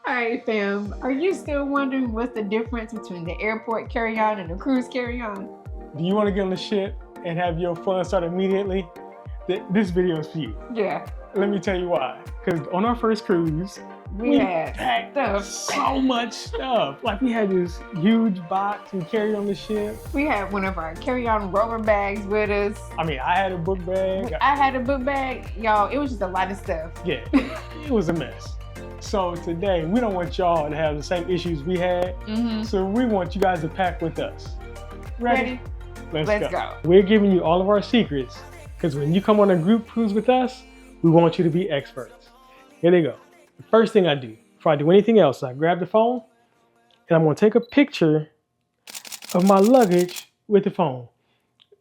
All right, fam. Are you still wondering what's the difference between the airport carry-on and the cruise carry-on? Do you want to get on the ship and have your fun start immediately? This video is for you. Yeah. Let me tell you why. Because on our first cruise, We had packed stuff. so much stuff. Like we had this huge box we carried on the ship. We had one of our carry-on rubber bags with us. I mean, I had a book bag. I had a book bag. Y'all, it was just a lot of stuff. Yeah, it was a mess. So today, we don't want y'all to have the same issues we had. So we want you guys to pack with us. Ready? Let's go. We're giving you all of our secrets because when you come on a group cruise with us, we want you to be experts. Here they go. The first thing I do, before I do anything else, I grab the phone and I'm gonna take a picture of my luggage with the phone.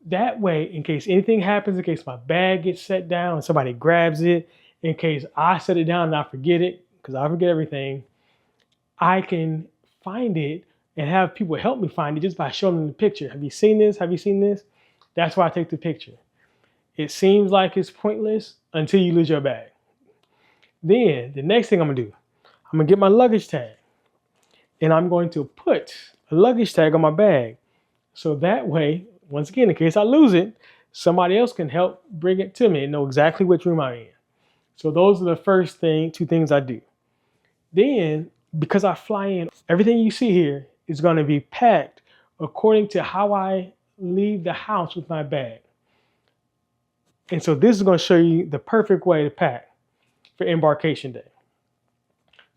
That way, in case anything happens, in case my bag gets set down and somebody grabs it, in case I set it down and I forget it, because I forget everything, I can find it and have people help me find it just by showing them the picture. Have you seen this? Have you seen this? That's why I take the picture. It seems like it's pointless until you lose your bag. Then the next thing I'm gonna do, I'm gonna get my luggage tag and I'm going to put a luggage tag on my bag. So that way, once again, in case I lose it, somebody else can help bring it to me and know exactly which room I'm in. So those are the first two things I do. Then, because I fly in, everything you see here is gonna be packed according to how I leave the house with my bag. And so this is gonna show you the perfect way to pack for embarkation day.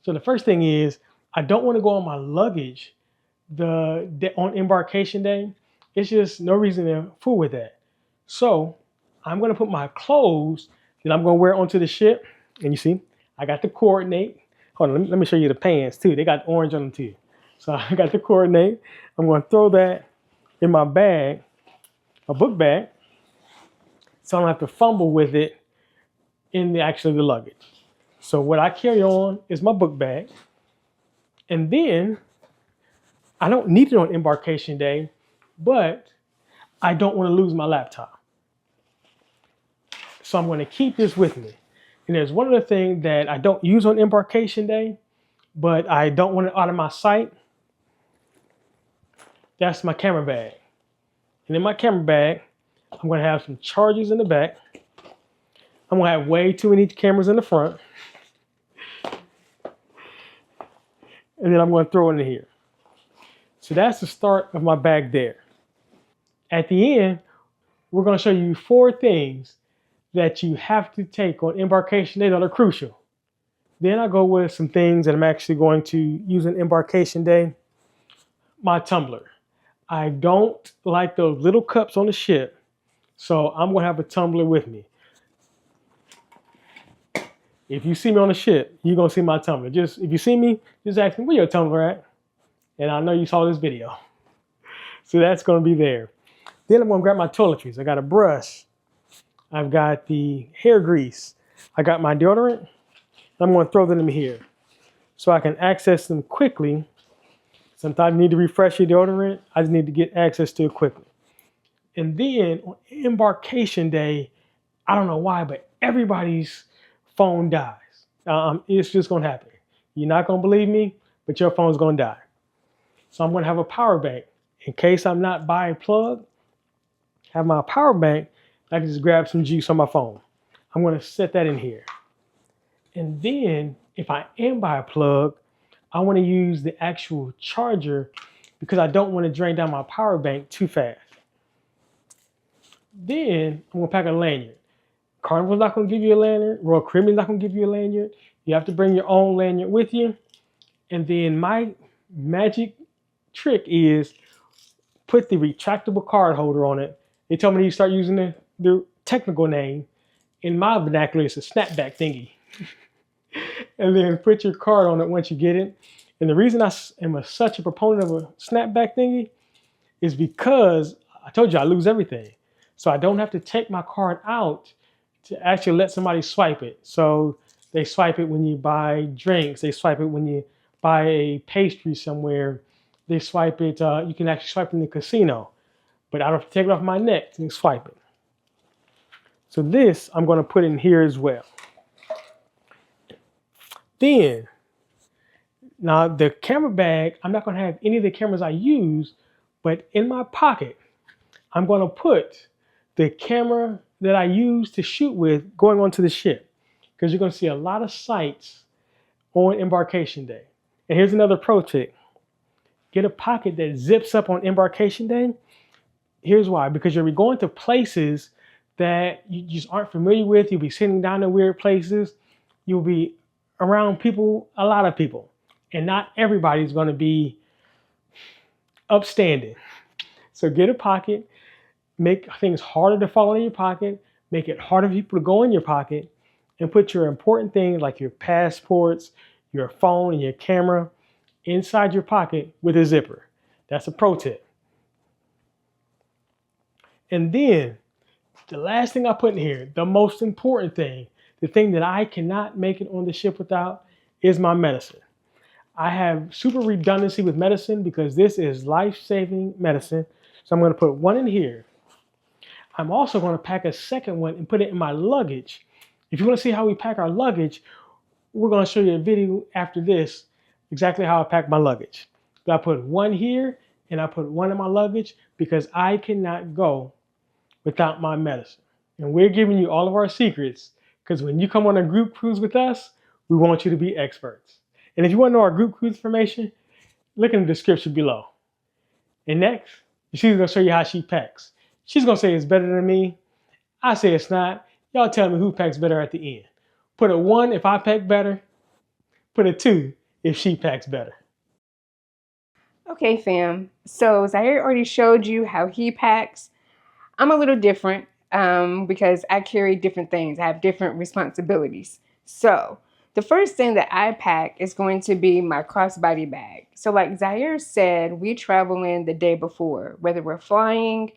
So the first thing is, I don't wanna go on my luggage on embarkation day. It's just no reason to fool with that. So I'm gonna put my clothes that I'm gonna wear onto the ship. And you see, I got the coordinate. Hold on, let me show you the pants too. They got orange on them too. So I got the coordinate. I'm gonna throw that in my bag, a book bag, so I don't have to fumble with it in the luggage. So what I carry on is my book bag. And then I don't need it on embarkation day, but I don't want to lose my laptop. So I'm going to keep this with me. And there's one other thing that I don't use on embarkation day, but I don't want it out of my sight. That's my camera bag. And in my camera bag, I'm going to have some chargers in the back. I'm going to have way too many cameras in the front. And then I'm going to throw it in here. So that's the start of my bag there. At the end, we're going to show you 4 things that you have to take on embarkation day that are crucial. Then I go with some things that I'm actually going to use on embarkation day. My tumbler. I don't like those little cups on the ship, so I'm going to have a tumbler with me. If you see me on the ship, you're going to see my tumbler. If you see me, just ask me, where your tumbler at? And I know you saw this video. So that's going to be there. Then I'm going to grab my toiletries. I got a brush. I've got the hair grease. I got my deodorant. I'm going to throw them in here so I can access them quickly. Sometimes you need to refresh your deodorant. I just need to get access to it quickly. And then on embarkation day, I don't know why, but everybody's phone dies. It's just going to happen. You're not going to believe me, but your phone's going to die. So I'm going to have a power bank. In case I'm not by a plug, have my power bank, I can just grab some juice on my phone. I'm going to set that in here. And then if I am by a plug, I want to use the actual charger because I don't want to drain down my power bank too fast. Then I'm going to pack a lanyard. Carnival's not going to give you a lanyard. Royal Caribbean's not going to give you a lanyard. You have to bring your own lanyard with you. And then my magic trick is put the retractable card holder on it. They told me to start using the technical name. In my vernacular, it's a snapback thingy. And then put your card on it once you get it. And the reason I am such a proponent of a snapback thingy is because I told you I lose everything. So I don't have to take my card out to actually let somebody swipe it. So they swipe it when you buy drinks. They swipe it when you buy a pastry somewhere. They swipe it, you can actually swipe it in the casino. But I don't have to take it off my neck and swipe it. So this I'm going to put in here as well. Then Now the camera bag, I'm not going to have any of the cameras I use, but in my pocket, I'm going to put the camera that I use to shoot with going onto the ship, because you're going to see a lot of sights on Embarkation Day. And here's another pro tip. Get a pocket that zips up on Embarkation Day. Here's why. Because you'll be going to places that you just aren't familiar with. You'll be sitting down in weird places. You'll be around people, a lot of people. And not everybody's going to be upstanding. So get a pocket. Make things harder to fall in your pocket. Make it harder for people to go in your pocket. And put your important things like your passports, your phone, and your camera inside your pocket with a zipper. That's a pro tip. And then the last thing I put in here, the most important thing, the thing that I cannot make it on the ship without, is my medicine. I have super redundancy with medicine because this is life-saving medicine. So I'm going to put one in here. I'm also going to pack a second one and put it in my luggage. If you want to see how we pack our luggage, we're going to show you a video after this, exactly how I pack my luggage. But I put one here and I put one in my luggage because I cannot go without my medicine. And we're giving you all of our secrets because when you come on a group cruise with us, we want you to be experts. And if you want to know our group cruise information, look in the description below. And next, she's going to show you how she packs. She's going to say it's better than me. I say it's not. Y'all tell me who packs better at the end. Put a 1 if I pack better. Put a 2 if she packs better. Okay, fam. So Zaire already showed you how he packs. I'm a little different because I carry different things. I have different responsibilities. So the first thing that I pack is going to be my crossbody bag. So like Zaire said, we travel in the day before, whether we're flying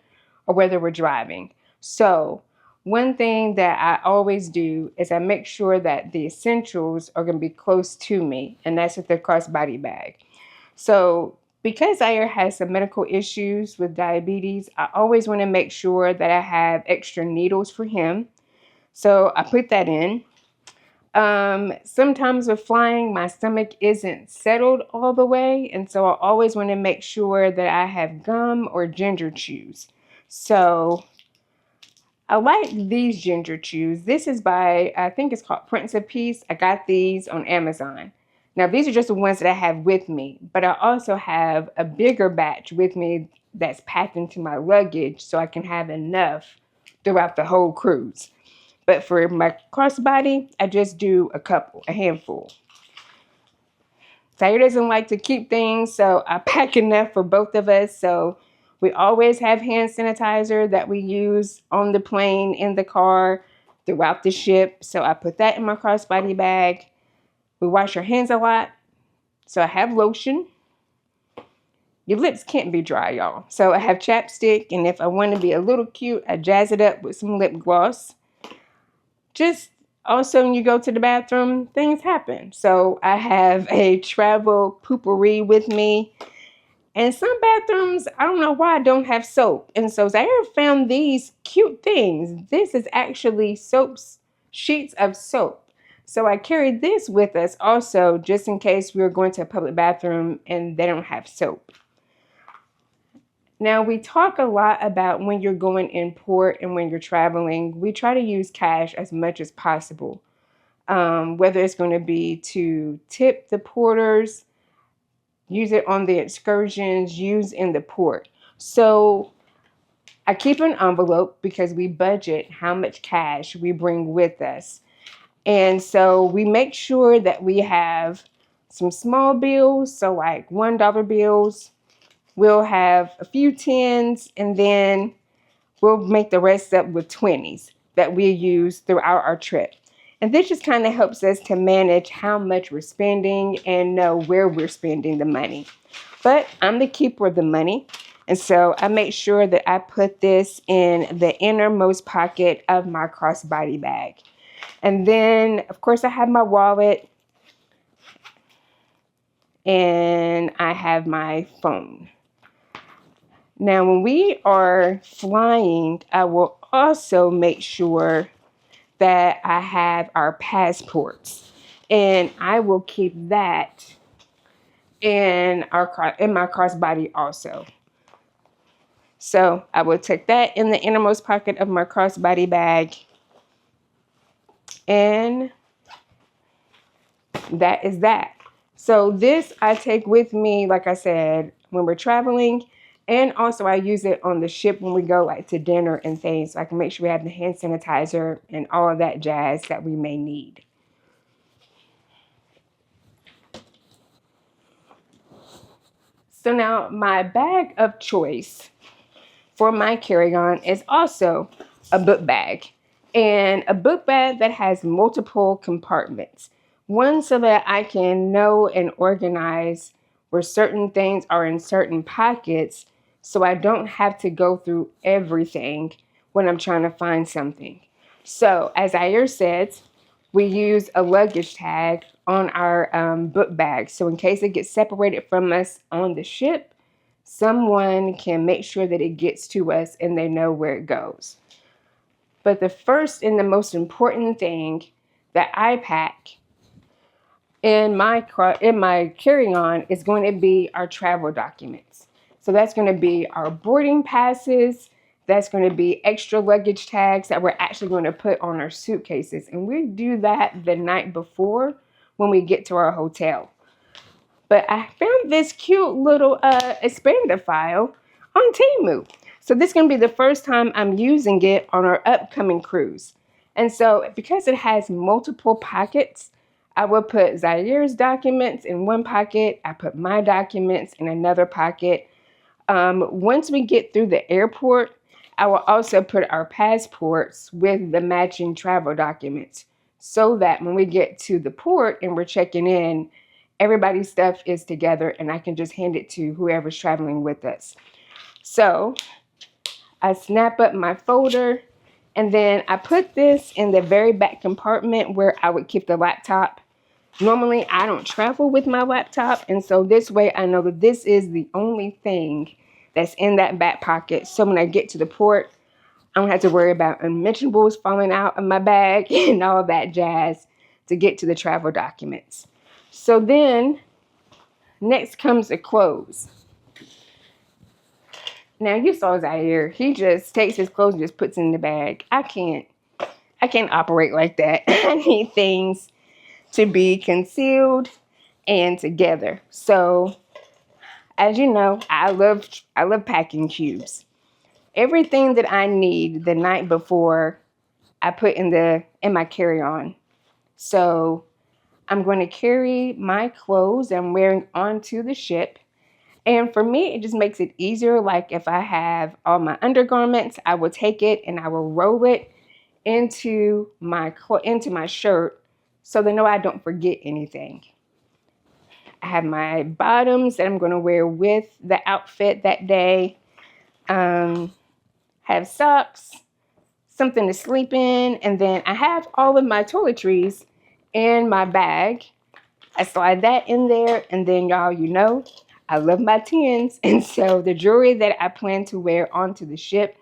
or whether we're driving. So one thing that I always do is I make sure that the essentials are going to be close to me, and that's with the crossbody bag. So because Zaire has some medical issues with diabetes, I always want to make sure that I have extra needles for him. So I put that in. Sometimes with flying, my stomach isn't settled all the way, and so I always want to make sure that I have gum or ginger chews. So I like these ginger chews. This is by, I think it's called Prince of Peace. I got these on Amazon. Now, these are just the ones that I have with me, but I also have a bigger batch with me that's packed into my luggage so I can have enough throughout the whole cruise. But for my crossbody, I just do a handful. Zaire doesn't like to keep things, so I pack enough for both of us. So we always have hand sanitizer that we use on the plane, in the car, throughout the ship. So I put that in my crossbody bag. We wash our hands a lot. So I have lotion. Your lips can't be dry, y'all. So I have chapstick, and if I want to be a little cute, I jazz it up with some lip gloss. Just also, when you go to the bathroom, things happen. So I have a travel poopery with me. And some bathrooms, I don't know why I don't have soap. And so Zaire found these cute things. This is actually sheets of soap. So I carried this with us also, just in case we were going to a public bathroom and they don't have soap. Now, we talk a lot about when you're going in port and when you're traveling, we try to use cash as much as possible. Whether it's going to be to tip the porters, use it on the excursions, use in the port. So I keep an envelope because we budget how much cash we bring with us. And so we make sure that we have some small bills, so like $1 bills. We'll have a few 10s, and then we'll make the rest up with 20s that we use throughout our trip. And this just kind of helps us to manage how much we're spending and know where we're spending the money. But I'm the keeper of the money. And so I make sure that I put this in the innermost pocket of my crossbody bag. And then, of course, I have my wallet. And I have my phone. Now, when we are flying, I will also make sure that I have our passports. And I will keep that and in my crossbody also. So I will take that in the innermost pocket of my crossbody bag, and that is that. So this I take with me, like I said, when we're traveling, and also I use it on the ship when we go like to dinner and things, so I can make sure we have the hand sanitizer and all of that jazz that we may need. So now my bag of choice for my carry-on is also a book bag, and a book bag that has multiple compartments. One so that I can know and organize where certain things are in certain pockets, so I don't have to go through everything when I'm trying to find something. So as Ayer said, we use a luggage tag on our book bag. So in case it gets separated from us on the ship, someone can make sure that it gets to us and they know where it goes. But the first and the most important thing that I pack in my carry-on is going to be our travel documents. So that's going to be our boarding passes. That's going to be extra luggage tags that we're actually going to put on our suitcases. And we do that the night before when we get to our hotel. But I found this cute little expander file on Temu. So this is going to be the first time I'm using it on our upcoming cruise. And so because it has multiple pockets, I will put Zaire's documents in one pocket. I put my documents in another pocket. Once we get through the airport, I will also put our passports with the matching travel documents so that when we get to the port and we're checking in, everybody's stuff is together and I can just hand it to whoever's traveling with us. So I snap up my folder and then I put this in the very back compartment where I would keep the laptop. Normally I don't travel with my laptop, and so this way I know that this is the only thing that's in that back pocket. So when I get to the port, I don't have to worry about unmentionables falling out of my bag and all that jazz to get to the travel documents. So then next comes the clothes. Now you saw Zaire. He just takes his clothes and just puts it in the bag. I can't operate like that. I need things to be concealed and together. So as you know, I love packing cubes. Everything that I need the night before, I put in my carry-on. So I'm going to carry my clothes I'm wearing onto the ship. And for me, it just makes it easier. Like if I have all my undergarments, I will take it and I will roll it into my shirt so they know I don't forget anything. I have my bottoms that I'm going to wear with the outfit that day. Have socks, something to sleep in, and then I have all of my toiletries in my bag. I slide that in there, and then y'all, you know, I love my tins, and so the jewelry that I plan to wear onto the ship,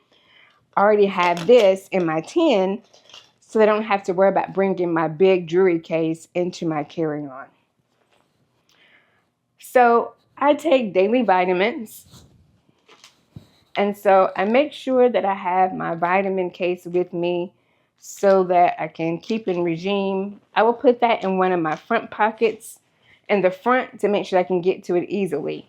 I already have this in my tin, so I don't have to worry about bringing my big jewelry case into my carry-on. So I take daily vitamins. And so I make sure that I have my vitamin case with me so that I can keep in regime. I will put that in one of my front pockets in the front to make sure I can get to it easily.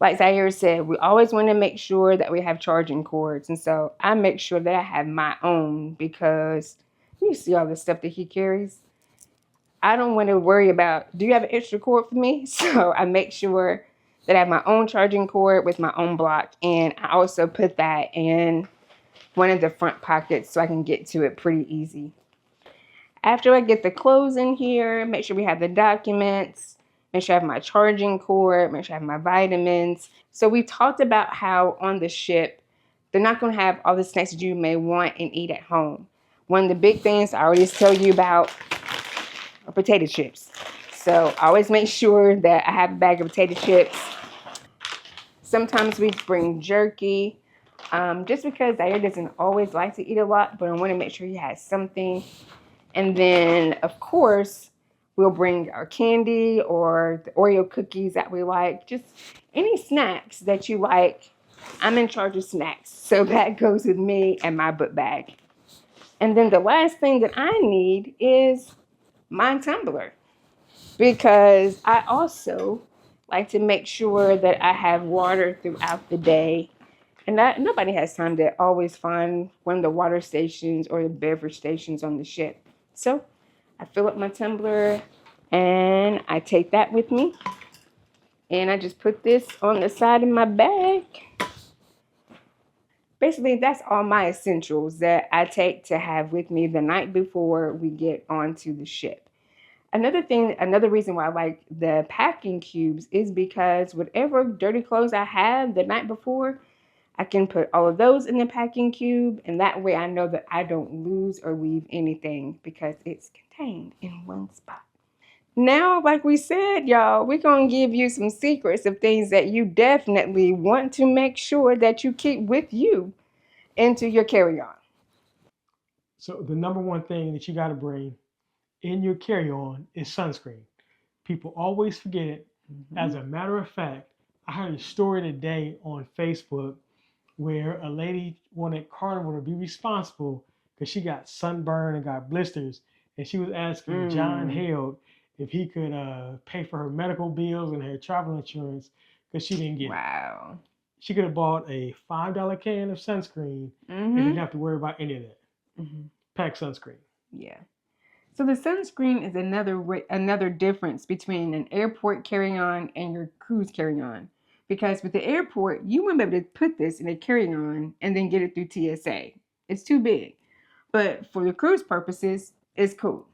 Like Zaire said, we always want to make sure that we have charging cords. And so I make sure that I have my own because you see all the stuff that he carries. I don't want to worry about, do you have an extra cord for me? So I make sure that I have my own charging cord with my own block. And I also put that in one of the front pockets so I can get to it pretty easy. After I get the clothes in here, make sure we have the documents, make sure I have my charging cord, make sure I have my vitamins. So we talked about how on the ship, they're not going to have all the snacks that you may want and eat at home. One of the big things I always tell you about are potato chips. So I always make sure that I have a bag of potato chips. Sometimes we bring jerky, just because Zaire doesn't always like to eat a lot, but I want to make sure he has something. And then, of course, We'll bring our candy or the Oreo cookies that we like, just any snacks that you like. I'm in charge of snacks, so that goes with me and my book bag. And then the last thing that I need is my tumbler, because I also like to make sure that I have water throughout the day. And that nobody has time to always find one of the water stations or the beverage stations on the ship. So I fill up my tumbler and I take that with me. And I just put this on the side of my bag. Basically, that's all my essentials that I take to have with me the night before we get onto the ship. Another reason why I like the packing cubes is because whatever dirty clothes I have the night before, I can put all of those in the packing cube, and that way I know that I don't lose or leave anything because it's contained in one spot. Now, like we said, y'all, we're going to give you some secrets of things that you definitely want to make sure that you keep with you into your carry-on. So the number one thing that you got to bring in your carry-on is sunscreen. People always forget it. Mm-hmm. As a matter of fact, I heard a story today on Facebook where a lady wanted Carnival to be responsible because she got sunburned and got blisters, and she was asking John Hale if he could pay for her medical bills and her travel insurance because she didn't get it. Wow. She could have bought a $5 can of sunscreen and didn't have to worry about any of that. Mm-hmm. Pack sunscreen. Yeah. So the sunscreen is another difference between an airport carry-on and your cruise carry-on. Because with the airport, you wouldn't be able to put this in a carry-on and then get it through TSA. It's too big. But for the cruise purposes, it's cool.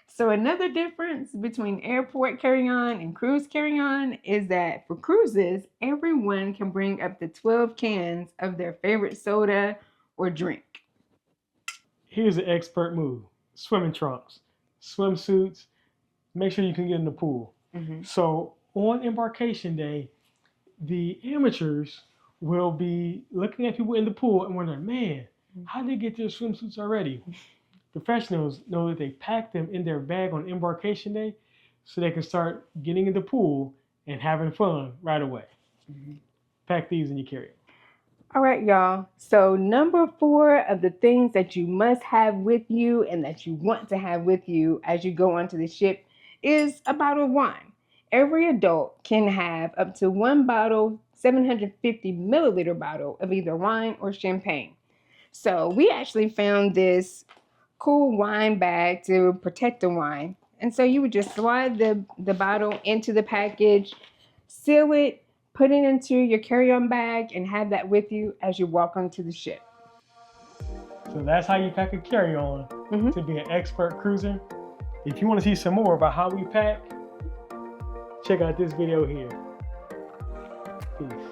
So another difference between airport carry-on and cruise carry-on is that for cruises, everyone can bring up to 12 cans of their favorite soda or drink. Here's an expert move. Swimming trunks, swimsuits, make sure you can get in the pool. Mm-hmm. So on embarkation day, the amateurs will be looking at people in the pool and wondering, man, how did they get their swimsuits already? Professionals know that they pack them in their bag on embarkation day so they can start getting in the pool and having fun right away. Mm-hmm. Pack these in your carry-on. All right, y'all. So number 4 of the things that you must have with you and that you want to have with you as you go onto the ship is a bottle of wine. Every adult can have up to one bottle, 750 milliliter bottle of either wine or champagne. So we actually found this cool wine bag to protect the wine. And so you would just slide the bottle into the package, seal it, put it into your carry-on bag, and have that with you as you walk onto the ship. So that's how you pack a carry-on to be an expert cruiser. If you want to see some more about how we pack, check out this video here. Peace.